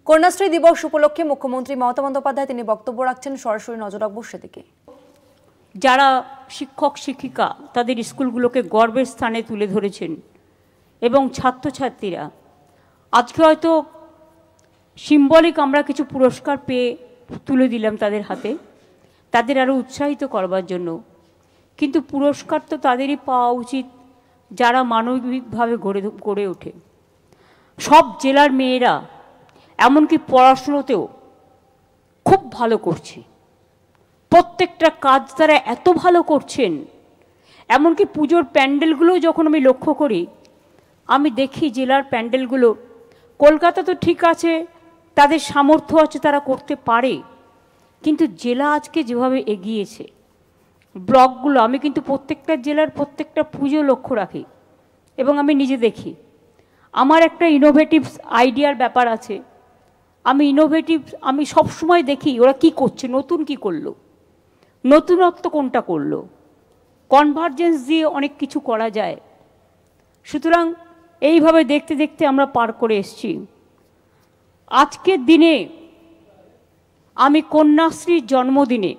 কন্যাশ্রী দিবস উপলক্ষে মুখ্যমন্ত্রী মমতা বন্দ্যোপাধ্যায় তিনি বক্তব্য রাখছেন, সরাসরি নজর রাখবো সেদিকে। যারা শিক্ষক শিক্ষিকা তাদের স্কুলগুলোকে গর্বের স্থানে তুলে ধরেছেন এবং ছাত্রছাত্রীরা আজকে হয়তো সিম্বলিক আমরা কিছু পুরস্কার পেয়ে তুলে দিলাম তাদের হাতে, তাদের আরও উৎসাহিত করবার জন্য। কিন্তু পুরস্কার তো তাদেরই পাওয়া উচিত যারা মানবিকভাবে গড়ে ওঠে। সব জেলার মেয়েরা এমনকি পড়াশুনোতেও খুব ভালো করছে, প্রত্যেকটা কাজ তারা এত ভালো করছেন। এমনকি পুজোর প্যান্ডেলগুলো যখন আমি লক্ষ্য করি, আমি দেখি জেলার প্যান্ডেলগুলো, কলকাতা তো ঠিক আছে, তাদের সামর্থ্য আছে, তারা করতে পারে, কিন্তু জেলা আজকে যেভাবে এগিয়েছে, ব্লকগুলো, আমি কিন্তু প্রত্যেকটা জেলার প্রত্যেকটা পুজো লক্ষ্য রাখি এবং আমি নিজে দেখি। আমার একটা ইনোভেটিভ আইডিয়ার ব্যাপার আছে, আমি সবসময় দেখি ওরা কি করছে, নতুন কি করলো, নতুনত্ব কোনটা করলো, কনভার্জেন্স দিয়ে অনেক কিছু করা যায়। সুতরাং এইভাবে দেখতে দেখতে আমরা পার করে এসেছি। আজকের দিনে আমি কন্যাশ্রীর জন্মদিনে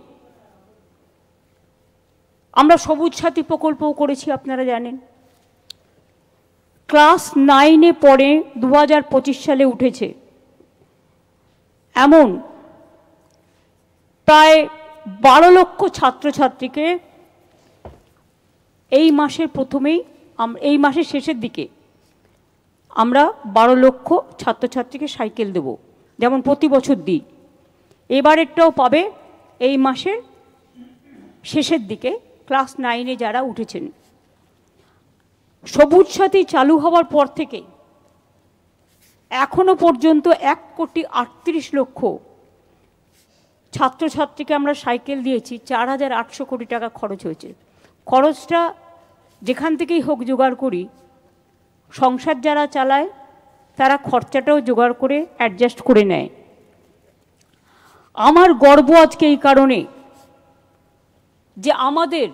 আমরা সবুজ সাথী প্রকল্পও করেছি, আপনারা জানেন। ক্লাস 9-এ পড়ে 2025 সালে উঠেছে এমন প্রায় 12 লক্ষ ছাত্রছাত্রীকে এই মাসের শেষের দিকে আমরা 12 লক্ষ ছাত্রছাত্রীকে সাইকেল দেব, যেমন প্রতি বছর দিই। এবারেরটাও পাবে এই মাসের শেষের দিকে ক্লাস 9-এ যারা উঠেছেন। সবুজ সাথী চালু হওয়ার পর থেকে এখনো পর্যন্ত 1,38,00,000 ছাত্রছাত্রীকে আমরা সাইকেল দিয়েছি। 4,800 কোটি টাকা খরচ হয়েছে। খরচটা যেখান থেকেই হোক জোগাড় করি, সংসার যারা চালায় তারা খরচাটাও জোগাড় করে অ্যাডজাস্ট করে নেয়। আমার গর্ব আজকে এই কারণে যে আমাদের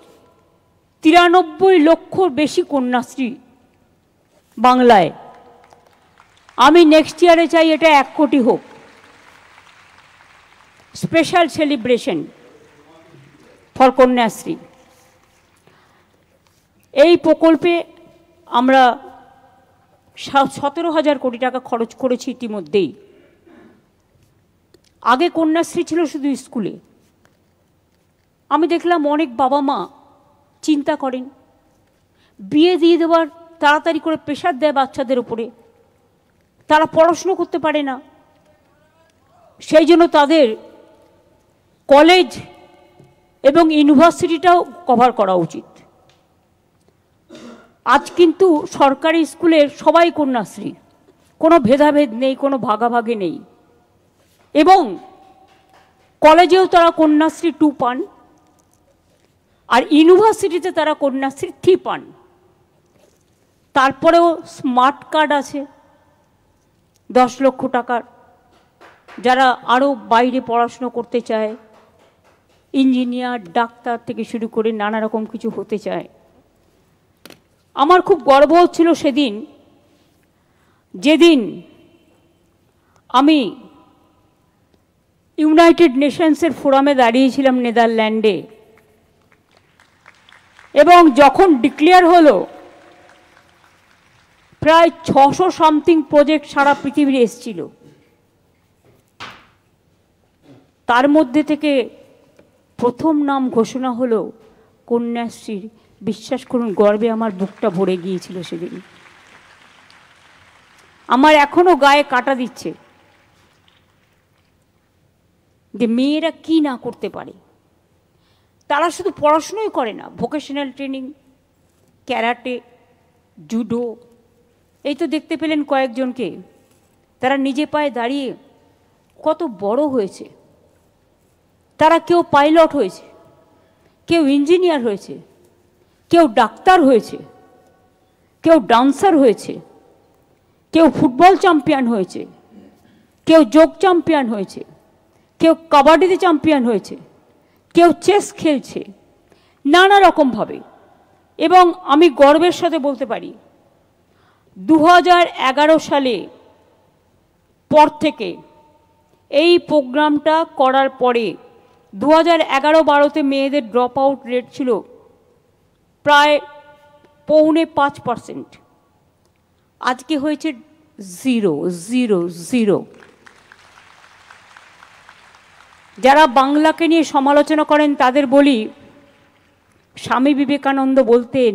93 লক্ষর বেশি কন্যাশ্রী বাংলায়। আমি নেক্সট ইয়ারে চাই এটা 1 কোটি হোক, স্পেশাল সেলিব্রেশন ফর কন্যাশ্রী। এই প্রকল্পে আমরা 17,000 কোটি টাকা খরচ করেছি ইতিমধ্যেই। আগে কন্যাশ্রী ছিল শুধু স্কুলে। আমি দেখলাম অনেক বাবা মা চিন্তা করেন, বিয়ে দিয়ে দেওয়ার তাড়াতাড়ি করে প্রেশার দেয় বাচ্চাদের উপরে, তারা পড়াশুনো করতে পারে না, সেই জন্য তাদের কলেজ এবং ইউনিভার্সিটিটাও কভার করা উচিত। আজ কিন্তু সরকারি স্কুলের সবাই কন্যাশ্রী, কোনো ভেদাভেদ নেই, কোনো ভাগাভাগি নেই, এবং কলেজেও তারা কন্যাশ্রী 2 পান, আর ইউনিভার্সিটিতে তারা কন্যাশ্রী 3 পান। তারপরেও স্মার্ট কার্ড আছে 10 লক্ষ টাকার, যারা আরও বাইরে পড়াশুনো করতে চায়, ইঞ্জিনিয়ার ডাক্তার থেকে শুরু করে নানা রকম কিছু হতে চায়। আমার খুব গর্ব হচ্ছিল সেদিন, যেদিন আমি ইউনাইটেড নেশনসের ফোরামে দাঁড়িয়েছিলাম নেদারল্যান্ডে, এবং যখন ডিক্লেয়ার হলো প্রায় 600 সামথিং প্রজেক্ট সারা পৃথিবীর এসেছিল, তার মধ্যে থেকে প্রথম নাম ঘোষণা হলো কন্যাশ্রীর। বিশ্বাস করুন, গর্বে আমার বুকটা ভরে গিয়েছিল সেদিন। আমার এখনো গায়ে কাটা দিচ্ছে যে মেয়েরা কি না করতে পারে। তারা শুধু পড়াশুনোই করে না, ভোকেশনাল ট্রেনিং, ক্যারাটে, জুডো, এই তো দেখতে পেলেন কয়েকজনকে, তারা নিজে পায়ে দাঁড়িয়ে কত বড় হয়েছে। তারা কেউ পাইলট হয়েছে, কেউ ইঞ্জিনিয়ার হয়েছে, কেউ ডাক্তার হয়েছে, কেউ ডান্সার হয়েছে, কেউ ফুটবল চ্যাম্পিয়ন হয়েছে, কেউ যোগ চ্যাম্পিয়ন হয়েছে, কেউ কাবাডিতে চ্যাম্পিয়ন হয়েছে, কেউ চেস খেলছে, নানা রকমভাবে। এবং আমি গর্বের সাথে বলতে পারি 2011 সালে পর থেকে এই প্রোগ্রামটা করার পরে 2011-12-তে মেয়েদের ড্রপ আউট রেট ছিল প্রায় 4.5%। আজকে হয়েছে 0। যারা বাংলাকে নিয়ে সমালোচনা করেন তাদের বলি, স্বামী বিবেকানন্দ বলতেন,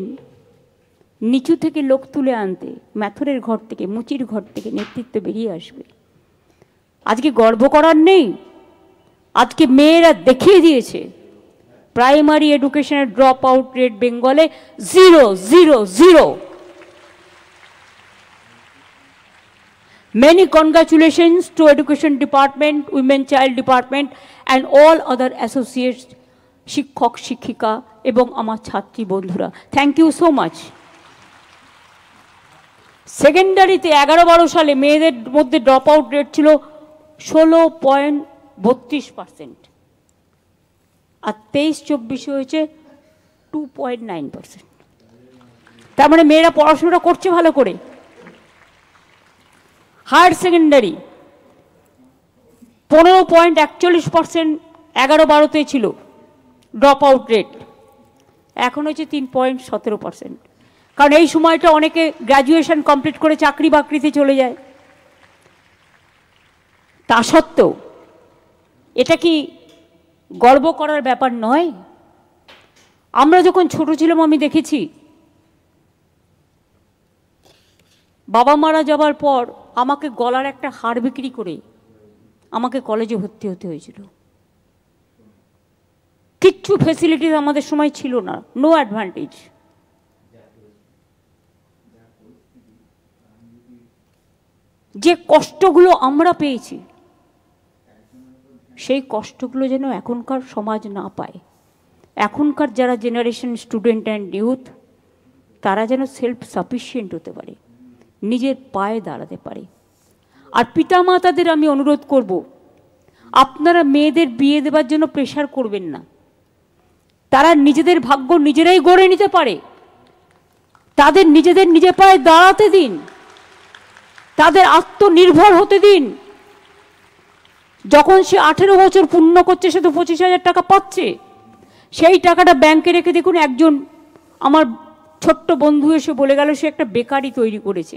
নিচু থেকে লোক তুলে আনতে ম্যাথরের ঘর থেকে, মুচির ঘর থেকে নেতৃত্ব বেরিয়ে আসবে। আজকে গর্ব করার নেই, আজকে মেয়েরা দেখিয়ে দিয়েছে। প্রাইমারি এডুকেশনের ড্রপ আউট রেট বেঙ্গলে 0। Many congratulations to Education Department, Women Child Department and all other associates, শিক্ষক শিক্ষিকা এবং আমার ছাত্রী বন্ধুরা, থ্যাংক ইউ সো মাচ। সেকেন্ডারিতে 11-12 সালে মেয়েদের মধ্যে ড্রপ আউট রেট ছিল 16.32%, আর 23-24 হয়েছে 2.9%। তার মানে মেয়েরা পড়াশোনাটা করছে ভালো করে। হায়ার সেকেন্ডারি 15.41% 11-12-তে ছিল ড্রপ আউট রেট, এখন হচ্ছে 3.17%। কারণ এই সময়টা অনেকে গ্র্যাজুয়েশন কমপ্লিট করে চাকরি বাকরিতে চলে যায়। তা সত্ত্বেও এটা কি গর্ব করার ব্যাপার নয়? আমরা যখন ছোট ছিলাম আমি দেখেছি বাবা মারা যাবার পর আমাকে গলার একটা হার বিক্রি করে আমাকে কলেজে ভর্তি হতে হয়েছিল। কিচ্ছু ফেসিলিটিস আমাদের সময় ছিল না, নো অ্যাডভান্টেজ। যে কষ্টগুলো আমরা পেয়েছি সেই কষ্টগুলো যেন এখনকার সমাজ না পায়। এখনকার যারা জেনারেশন স্টুডেন্ট অ্যান্ড ইউথ, তারা যেন সেলফ সাফিসিয়েন্ট হতে পারে, নিজের পায়ে দাঁড়াতে পারে। আর পিতামাতাদের আমি অনুরোধ করব, আপনারা মেয়েদের বিয়ে দেওয়ার জন্য প্রেশার করবেন না। তারা নিজেদের ভাগ্য নিজেরাই গড়ে নিতে পারে, তাদের নিজের পায়ে দাঁড়াতে দিন, তাদের আত্মনির্ভর হতে দিন। যখন সে 18 বছর পূর্ণ করছে, সে তো 25,000 টাকা পাচ্ছে। সেই টাকাটা ব্যাংকে রেখে দেখুন, একজন আমার ছোট্ট বন্ধু এসে বলে গেল সে একটা বেকারি তৈরি করেছে।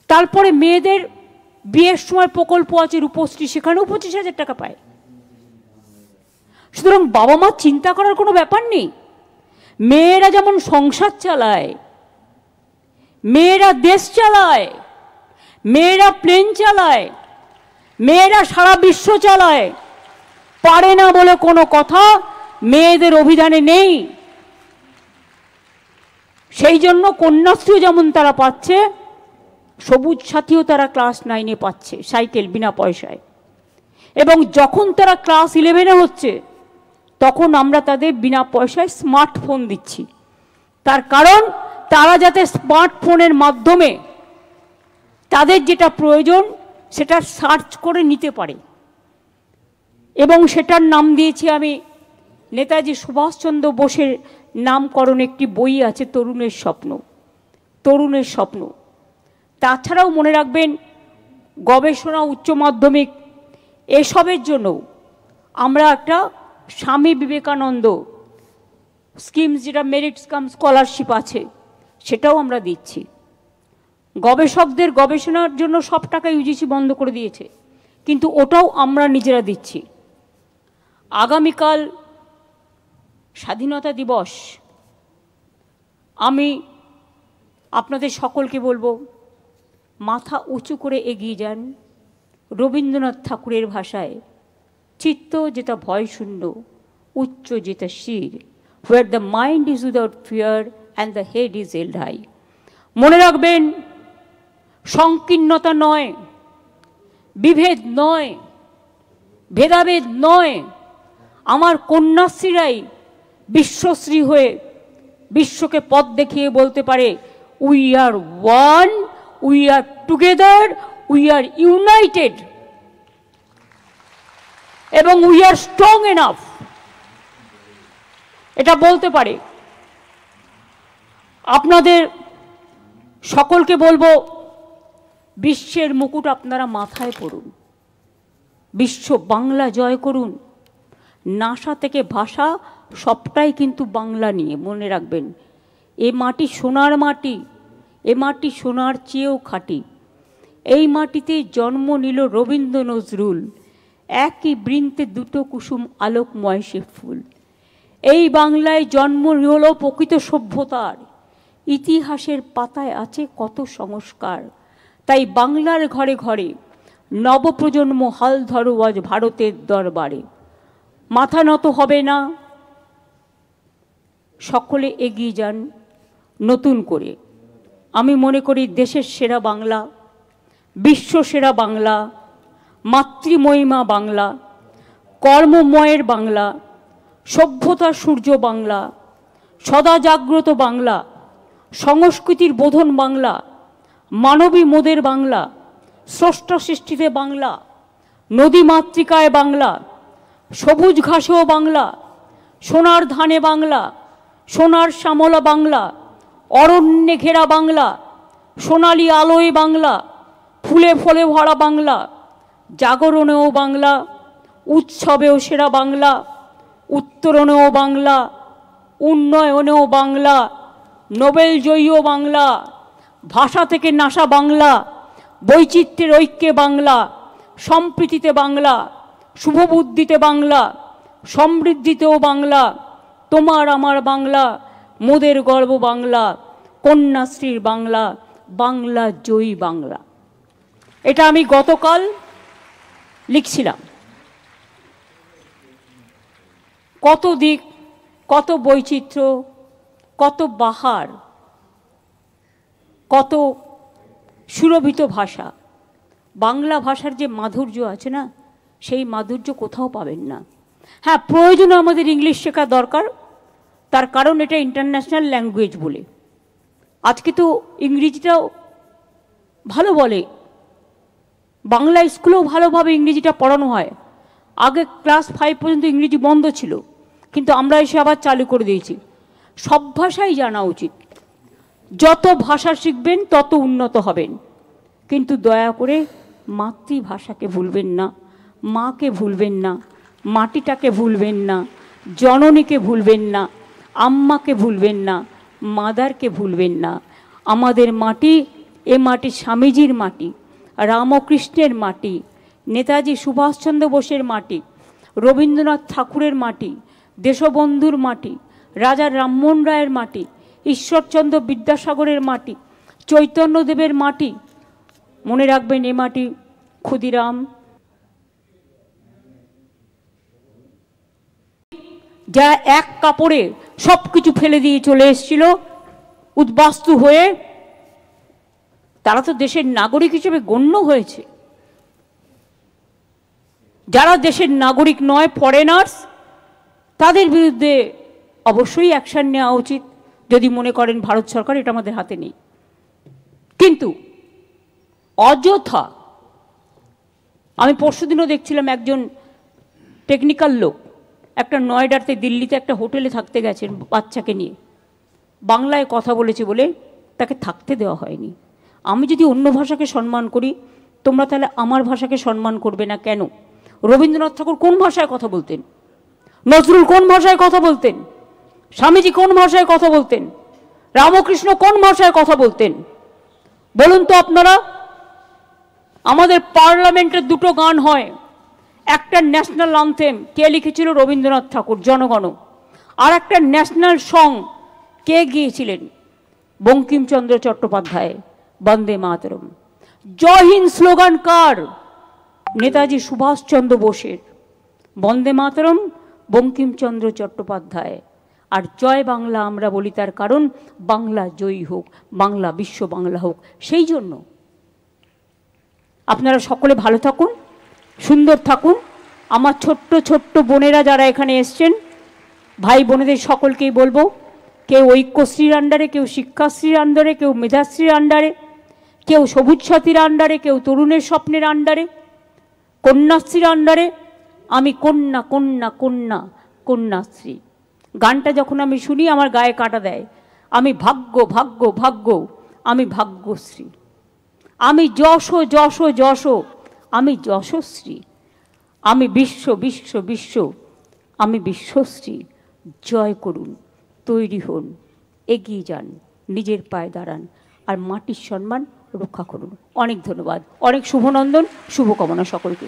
তারপরে মেয়েদের বিয়ের সময় প্রকল্প আছে রূপশ্রী, সেখানেও 25,000 টাকা পায়। সুতরাং বাবা মা চিন্তা করার কোনো ব্যাপার নেই। মেয়েরা যেমন সংসার চালায়, মেয়েরা দেশ চালায়, মেয়েরা প্লেন চালায়, মেয়েরা সারা বিশ্ব চালায়, পারে না বলে কোনো কথা মেয়েদের অভিধানে নেই। সেই জন্য কন্যাশ্রী যেমন তারা পাচ্ছে, সবুজ সাথীও তারা ক্লাস 9-এ পাচ্ছে, সাইকেল বিনা পয়সায়। এবং যখন তারা ক্লাস 11-এ হচ্ছে, তখন আমরা তাদের বিনা পয়সায় স্মার্টফোন দিচ্ছি। তার কারণ তারা যাতে স্মার্টফোনের মাধ্যমে তাদের যেটা প্রয়োজন সেটা সার্চ করে নিতে পারে। এবং সেটার নাম দিয়েছি আমি, নেতাজি সুভাষচন্দ্র বোসের নামকরণ একটি বই আছে, তরুণের স্বপ্ন। তাছাড়াও মনে রাখবেন, গবেষণা, উচ্চ মাধ্যমিক এসবের জন্য আমরা একটা স্বামী বিবেকানন্দ স্কিমস, যেটা মেরিট কাম স্কলারশিপ আছে, সেটাও আমরা দিচ্ছি। গবেষকদের গবেষণার জন্য সব টাকা ইউজিসি বন্ধ করে দিয়েছে, কিন্তু ওটাও আমরা নিজেরা দিচ্ছি। আগামীকাল স্বাধীনতা দিবস। আমি আপনাদের সকলকে বলবো, মাথা উঁচু করে এগিয়ে যান। রবীন্দ্রনাথ ঠাকুরের ভাষায়, চিত্ত যেটা ভয় শূন্য, উচ্চ যেটা শির, where the mind is without fear and the head is held high। মনে রাখবেন, সংকীর্ণতা নয়, বিভেদ নয়, ভেদাভেদ নয়, আমার কন্যাশ্রীরাই বিশ্বশ্রী হয়ে বিশ্বকে পথ দেখিয়ে বলতে পারে, we are one, we are together, we are United, এবং উই আর স্ট্রং এনাফ, এটা বলতে পারে। আপনাদের সকলকে বলবো, বিশ্বের মুকুট আপনারা মাথায় পড়ুন। বিশ্ব বাংলা জয় করুন। নাসা থেকে ভাষা সবটাই কিন্তু বাংলা নিয়ে, মনে রাখবেন। এ মাটি সোনার মাটি, এ মাটি সোনার চেয়েও খাঁটি। এই মাটিতে জন্ম নিল রবীন্দ্র নজরুল, একই বৃন্তে দুটো কুসুম আলোকময় সে ফুল। এই বাংলায় জন্ম হল প্রকৃত সভ্যতার, ইতিহাসের পাতায় আছে কত সংস্কার। তাই বাংলার ঘরে ঘরে নবপ্রজন্ম হাল ধরো আজ ভারতের দরবারে। মাথা নত হবে না, সকলে এগিয়ে যান নতুন করে। আমি মনে করি দেশের সেরা বাংলা, বিশ্ব সেরা বাংলা, মাতৃমহিমা বাংলা, কর্মময়ের বাংলা, সভ্যতার সূর্য বাংলা, সদা জাগ্রত বাংলা, সংস্কৃতির বোধন বাংলা, মানবী মোদের বাংলা, স্রষ্টা সৃষ্টিতে বাংলা, নদী মাতৃকায় বাংলা, সবুজ ঘাসেও বাংলা, সোনার ধানে বাংলা, সোনার শ্যামলা বাংলা, অরণ্যে ঘেরা বাংলা, সোনালি আলোয় বাংলা, ফুলে ফলে ভরা বাংলা, জাগরণেও বাংলা, উৎসবেও সেরা বাংলা, উত্তরণেও বাংলা, উন্নয়নেও বাংলা, নোবেল জয়ীও বাংলা, ভাষা থেকে নাসা বাংলা, বৈচিত্র্যের ঐক্যে বাংলা, সম্প্রীতিতে বাংলা, শুভবুদ্ধিতে বাংলা, সমৃদ্ধিতেও বাংলা, তোমার আমার বাংলা, মোদের গর্ব বাংলা, কন্যাশ্রীর বাংলা, বাংলা জয়ী বাংলা। এটা আমি গতকাল লিখছিলাম। কত দিক, কত বৈচিত্র্য, কত বাহার, কত সুরভিত ভাষা। বাংলা ভাষার যে মাধুর্য আছে না, সেই মাধুর্য কোথাও পাবেন না। হ্যাঁ, প্রয়োজনে আমাদের ইংলিশ শেখা দরকার, তার কারণ এটা ইন্টারন্যাশনাল ল্যাঙ্গুয়েজ বলে। আজকে তো ইংরেজিটাও ভালো বলে, বাংলা স্কুলেও ভালোভাবে ইংরেজিটা পড়ানো হয়। আগে ক্লাস 5 পর্যন্ত ইংরেজি বন্ধ ছিল, কিন্তু আমরা এসে আবার চালু করে দিয়েছি। সব ভাষাই জানা উচিত। যত ভাষা শিখবেন তত উন্নত হবেন, কিন্তু দয়া করে মাতৃভাষাকে ভুলবেন না, মাকে ভুলবেন না, মাটিটাকে ভুলবেন না, জননীকে ভুলবেন না, আম্মাকে ভুলবেন না, মাদারকে ভুলবেন না। আমাদের মাটি, এ মাটি স্বামীজির মাটি, রামকৃষ্ণের মাটি, নেতাজি সুভাষচন্দ্র বোসের মাটি, রবীন্দ্রনাথ ঠাকুরের মাটি, দেশবন্ধুর মাটি, রাজা রামমোহন রায়ের মাটি, ঈশ্বরচন্দ্র বিদ্যাসাগরের মাটি, চৈতন্যদেবের মাটি। মনে রাখবেন, এ মাটি ক্ষুদিরাম, যারা এক কাপড়ে সব কিছু ফেলে দিয়ে চলে এসেছিল উদ্বাস্তু হয়ে, তারা তো দেশের নাগরিক হিসেবে গণ্য হয়েছে। যারা দেশের নাগরিক নয়, ফরেনার্স, তাদের বিরুদ্ধে অবশ্যই অ্যাকশন নেওয়া উচিত, যদি মনে করেন ভারত সরকার এটা আমাদের হাতে নেই। কিন্তু অযথা, আমি পরশুদিনও দেখছিলাম একজন টেকনিক্যাল লোক একটা নয়ডাতে, দিল্লিতে একটা হোটেলে থাকতে গেছেন বাচ্চাকে নিয়ে, বাংলায় কথা বলেছে বলে তাকে থাকতে দেওয়া হয়নি। আমি যদি অন্য ভাষাকে সম্মান করি, তোমরা তাহলে আমার ভাষাকে সম্মান করবে না কেন? রবীন্দ্রনাথ ঠাকুর কোন ভাষায় কথা বলতেন? নজরুল কোন ভাষায় কথা বলতেন? স্বামীজি কোন ভাষায় কথা বলতেন? রামকৃষ্ণ কোন ভাষায় কথা বলতেন? বলুন তো আপনারা। আমাদের পার্লামেন্টের দুটো গান হয়, একটা ন্যাশনাল অ্যানথেম কে লিখেছিল? রবীন্দ্রনাথ ঠাকুর, জনগণ। আর একটা ন্যাশনাল সং কে গিয়েছিলেন? বঙ্কিমচন্দ্র চট্টোপাধ্যায়, বন্দে মাতরম। জয় হিন্দ স্লোগান কার? নেতাজি সুভাষচন্দ্র বোসের। বন্দে মাতরম বঙ্কিমচন্দ্র চট্টোপাধ্যায়। আর জয় বাংলা আমরা বলি তার কারণ বাংলা জয়ী হোক, বাংলা বিশ্ব বাংলা হোক। সেই জন্য আপনারা সকলে ভালো থাকুন, সুন্দর থাকুন। আমার ছোট্ট ছোট্ট বোনেরা যারা এখানে এসছেন, ভাই বোনেদের সকলকেই বলবো, কেউ ঐক্যশ্রীর আন্ডারে, কেউ শিক্ষাশ্রীর আন্ডারে, কেউ মেধাশ্রীর আন্ডারে, কেউ সবুজ সাথীর আন্ডারে, কেউ তরুণের স্বপ্নের আন্ডারে, কন্যাশ্রীর আন্ডারে। আমি কন্যা কন্যা কন্যা কন্যাশ্রী গানটা যখন আমি শুনি আমার গায়ে কাটা দেয়। আমি ভাগ্য ভাগ্য ভাগ্য, আমি ভাগ্যশ্রী। আমি যশ যশ যশ, আমি যশশ্রী। আমি বিশ্ব বিশ্ব বিশ্ব, আমি বিশ্বশ্রী, জয় করুন, তৈরি হন, এগিয়ে যান, নিজের পায়ে দাঁড়ান, আর মাটির সম্মান রক্ষা করুন। অনেক ধন্যবাদ, অনেক শুভনন্দন, শুভকামনা সকলকে।